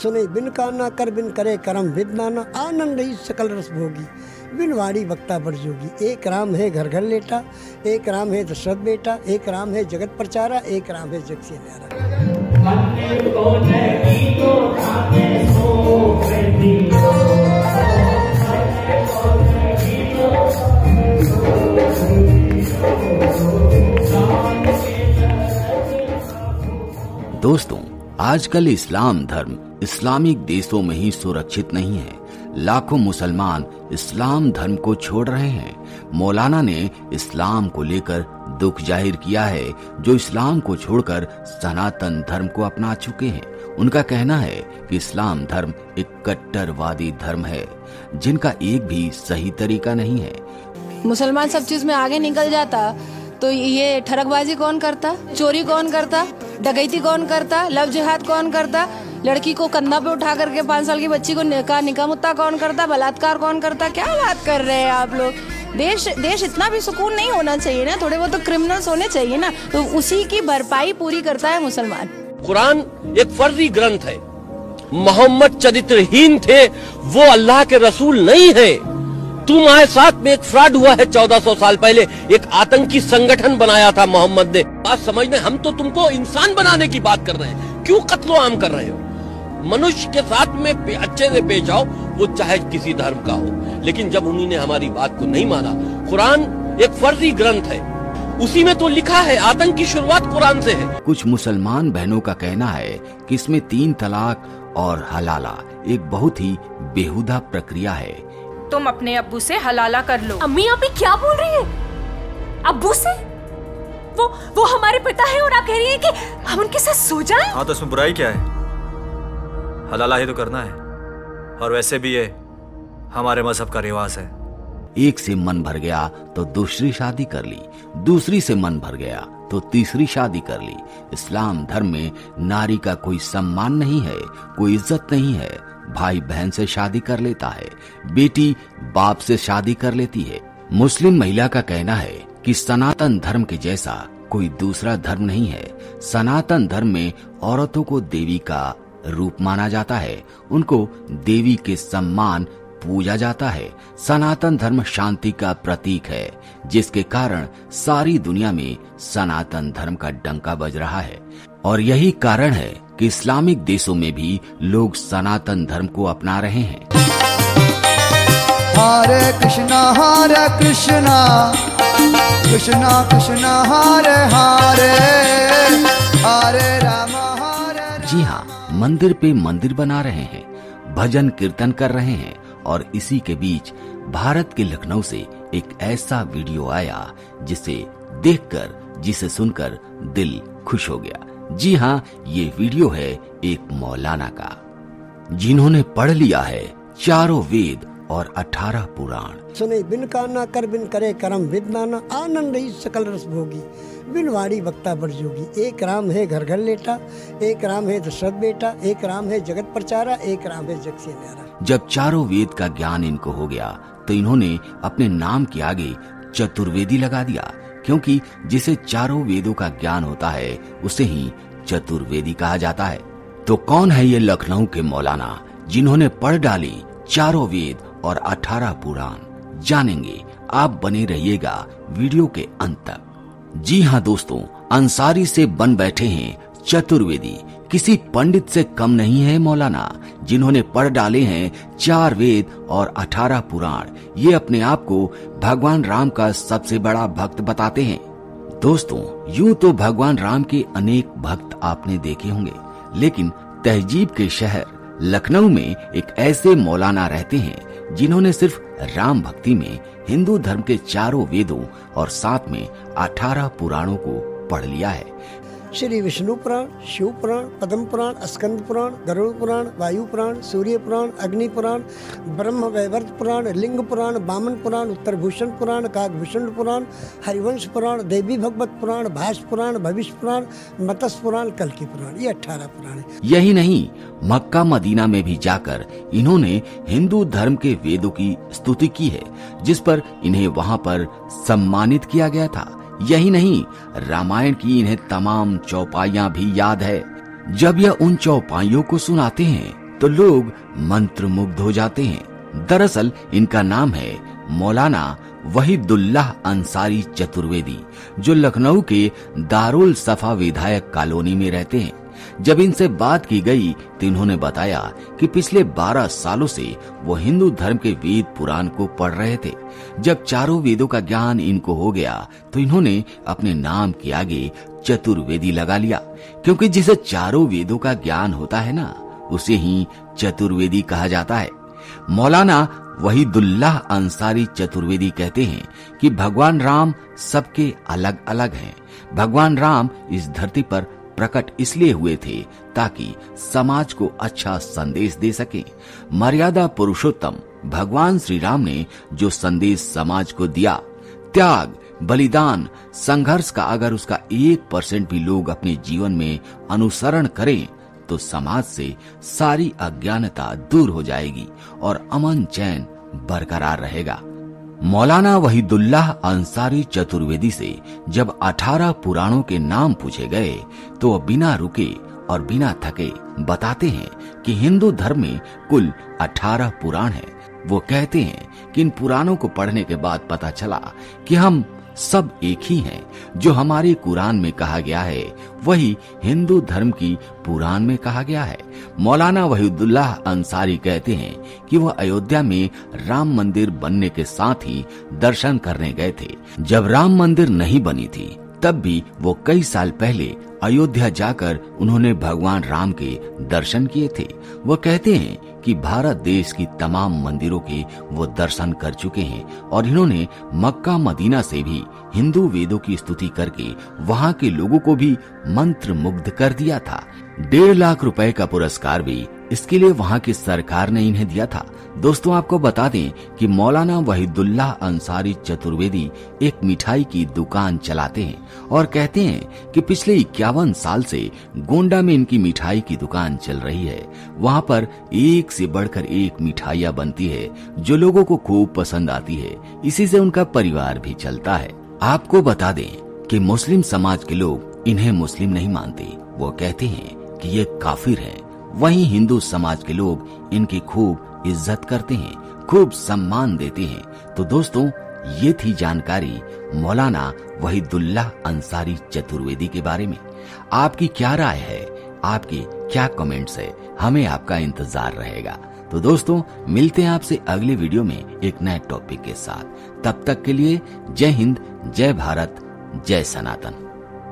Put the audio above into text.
सुने बिन काना कर बिन करे करम विदनाना, आनंद ही सकल रस भोगी, बिन वाणी वक्ता बढ़ जोगी। एक राम है घर घर लेटा, एक राम है दशरथ बेटा, एक राम है जगत प्रचारा, एक राम है जग से न्यारा। दोस्तों, आजकल इस्लाम धर्म इस्लामिक देशों में ही सुरक्षित नहीं है। लाखों मुसलमान इस्लाम धर्म को छोड़ रहे हैं। मौलाना ने इस्लाम को लेकर दुख जाहिर किया है, जो इस्लाम को छोड़कर सनातन धर्म को अपना चुके हैं। उनका कहना है कि इस्लाम धर्म एक कट्टरवादी धर्म है, जिनका एक भी सही तरीका नहीं है। मुसलमान सब चीज में आगे निकल जाता तो ये ठरकबाजी कौन करता, चोरी कौन करता, डकैती कौन करता, लव जिहाद कौन करता, लड़की को कंधा पे उठा करके 5 साल की बच्ची को निकाह मुत्ता कौन करता, बलात्कार कौन करता। क्या बात कर रहे हैं आप लोग। देश इतना भी सुकून नहीं होना चाहिए ना, थोड़े बहुत तो क्रिमिनल्स होने चाहिए ना, तो उसी की भरपाई पूरी करता है मुसलमान। कुरान एक फर्जी ग्रंथ है। मोहम्मद चरित्रहीन थे, वो अल्लाह के रसूल नहीं है। तुम्हारे साथ में एक फ्रॉड हुआ है 1400 साल पहले, एक आतंकी संगठन बनाया था मोहम्मद ने। बात समझने, हम तो तुमको इंसान बनाने की बात कर रहे हैं, क्यों कत्लो आम कर रहे हो। मनुष्य के साथ में अच्छे से पेश आओ, वो चाहे किसी धर्म का हो। लेकिन जब उन्होंने हमारी बात को नहीं माना, कुरान एक फर्जी ग्रंथ है, उसी में तो लिखा है आतंक की शुरुआत कुरान से है। कुछ मुसलमान बहनों का कहना है कि इसमें 3 तलाक और हलाला एक बहुत ही बेहुदा प्रक्रिया है। तुम अपने अब्बू से हलाला कर लो। अम्मी आप क्या बोल रही हैं? अब्बू से? वो हमारे पिता है और आप कह रही हैं कि हम उनके साथ सो जाएं? हाँ, तो इसमें बुराई क्या है? हलाला ही तो करना है, और वैसे भी ये हमारे मजहब का रिवाज है। एक से मन भर गया तो दूसरी शादी कर ली, दूसरी से मन भर गया तो तीसरी शादी कर ली। इस्लाम धर्म में नारी का कोई सम्मान नहीं है, कोई इज्जत नहीं है। भाई बहन से शादी कर लेता है, बेटी बाप से शादी कर लेती है। मुस्लिम महिला का कहना है कि सनातन धर्म के जैसा कोई दूसरा धर्म नहीं है। सनातन धर्म में औरतों को देवी का रूप माना जाता है, उनको देवी के सम्मान पूजा जाता है। सनातन धर्म शांति का प्रतीक है, जिसके कारण सारी दुनिया में सनातन धर्म का डंका बज रहा है। और यही कारण है कि इस्लामिक देशों में भी लोग सनातन धर्म को अपना रहे हैं। हरे कृष्णा कृष्णा कृष्णा हरे हरे, हरे राम हरे। जी हाँ, मंदिर पे मंदिर बना रहे हैं, भजन कीर्तन कर रहे हैं, और इसी के बीच भारत के लखनऊ से एक ऐसा वीडियो आया जिसे देखकर, जिसे सुनकर दिल खुश हो गया। जी हाँ, ये वीडियो है एक मौलाना का, जिन्होंने पढ़ लिया है 4 वेद और 18 पुराण। सुने बिन काना कर बिन करे करम विदनाना, आनंद ही सकल रस भोगी, बिन वाणी वक्ता बढ़ जोगी। एक राम है घर घर लेटा, एक राम है दशरथ बेटा, एक राम है जगत प्रचारा, एक राम है जग से न्यारा। जब 4 वेद का ज्ञान इनको हो गया तो इन्होंने अपने नाम के आगे चतुर्वेदी लगा दिया, क्योंकि जिसे 4 वेदों का ज्ञान होता है उसे ही चतुर्वेदी कहा जाता है। तो कौन है ये लखनऊ के मौलाना जिन्होंने पढ़ डाली 4 वेद और 18 पुराण? जानेंगे, आप बने रहिएगा वीडियो के अंत तक। जी हाँ दोस्तों, अंसारी से बन बैठे हैं चतुर्वेदी। किसी पंडित से कम नहीं है मौलाना, जिन्होंने पढ़ डाले हैं 4 वेद और 18 पुराण। ये अपने आप को भगवान राम का सबसे बड़ा भक्त बताते हैं। दोस्तों, यूं तो भगवान राम के अनेक भक्त आपने देखे होंगे, लेकिन तहजीब के शहर लखनऊ में एक ऐसे मौलाना रहते हैं जिन्होंने सिर्फ राम भक्ति में हिंदू धर्म के 4 वेदों और साथ में 18 पुराणों को पढ़ लिया है। श्री विष्णु पुराण, शिव पुराण, पद्म पुराण, स्कंद पुराण, गरुड़ पुराण, वायु पुराण, सूर्य पुराण, अग्नि पुराण, ब्रह्म वैवर्त पुराण, लिंग पुराण, वामन पुराण, उत्तरभूषण पुराण, काकभूषण पुराण, हरिवंश पुराण, देवी भगवत पुराण, भाष्य पुराण, भविष्य पुराण, मत्स्य पुराण, कल्कि पुराण, ये 18 पुराण है। यही नहीं, मक्का मदीना में भी जाकर इन्होंने हिंदू धर्म के वेदों की स्तुति की है, जिस पर इन्हें वहाँ पर सम्मानित किया गया था। यही नहीं, रामायण की इन्हें तमाम चौपाइयां भी याद है। जब यह उन चौपाइयों को सुनाते हैं तो लोग मंत्रमुग्ध हो जाते हैं। दरअसल इनका नाम है मौलाना वहीदुल्लाह अंसारी चतुर्वेदी, जो लखनऊ के दारुल सफा विधायक कॉलोनी में रहते हैं। जब इनसे बात की गई तो इन्होंने बताया कि पिछले 12 सालों से वो हिंदू धर्म के वेद पुराण को पढ़ रहे थे। जब चारों वेदों का ज्ञान इनको हो गया तो इन्होंने अपने नाम के आगे चतुर्वेदी लगा लिया, क्योंकि जिसे चारों वेदों का ज्ञान होता है ना, उसे ही चतुर्वेदी कहा जाता है। मौलाना वहीदुल्लाह अंसारी चतुर्वेदी कहते हैं कि भगवान राम सबके अलग अलग हैं। भगवान राम इस धरती पर प्रकट इसलिए हुए थे ताकि समाज को अच्छा संदेश दे सके। मर्यादा पुरुषोत्तम भगवान श्री राम ने जो संदेश समाज को दिया, त्याग, बलिदान, संघर्ष का अगर उसका 1% भी लोग अपने जीवन में अनुसरण करें तो समाज से सारी अज्ञानता दूर हो जाएगी और अमन चैन बरकरार रहेगा। मौलाना वहीदुल्लाह अंसारी चतुर्वेदी से जब 18 पुराणों के नाम पूछे गए तो वो बिना रुके और बिना थके बताते हैं कि हिंदू धर्म में कुल 18 पुराण हैं। वो कहते हैं कि इन पुराणों को पढ़ने के बाद पता चला कि हम सब एक ही हैं। जो हमारे कुरान में कहा गया है वही हिंदू धर्म की पुराण में कहा गया है। मौलाना वहीदुल्लाह अंसारी कहते हैं कि वह अयोध्या में राम मंदिर बनने के साथ ही दर्शन करने गए थे। जब राम मंदिर नहीं बनी थी तब भी वो कई साल पहले अयोध्या जाकर उन्होंने भगवान राम के दर्शन किए थे। वो कहते हैं कि भारत देश की तमाम मंदिरों के वो दर्शन कर चुके हैं और इन्होंने मक्का मदीना से भी हिंदू वेदों की स्तुति करके वहाँ के लोगों को भी मंत्र मुग्ध कर दिया था। 1.5 लाख रुपए का पुरस्कार भी इसके लिए वहाँ की सरकार ने इन्हें दिया था। दोस्तों, आपको बता दें कि मौलाना वहीदुल्लाह अंसारी चतुर्वेदी एक मिठाई की दुकान चलाते हैं और कहते हैं कि पिछले 51 साल से गोंडा में इनकी मिठाई की दुकान चल रही है। वहाँ पर एक से बढ़कर एक मिठाइयाँ बनती है जो लोगों को खूब पसंद आती है। इसी से उनका परिवार भी चलता है। आपको बता दें कि मुस्लिम समाज के लोग इन्हें मुस्लिम नहीं मानते। वो कहते हैं कि ये काफिर हैं। वहीं हिंदू समाज के लोग इनकी खूब इज्जत करते हैं, खूब सम्मान देते हैं। तो दोस्तों, ये थी जानकारी मौलाना वहीदुल्लाह अंसारी चतुर्वेदी के बारे में। आपकी क्या राय है, आपके क्या कमेंट्स है, हमें आपका इंतजार रहेगा। तो दोस्तों, मिलते हैं आपसे अगले वीडियो में एक नए टॉपिक के साथ। तब तक के लिए जय हिंद, जय भारत, जय सनातन।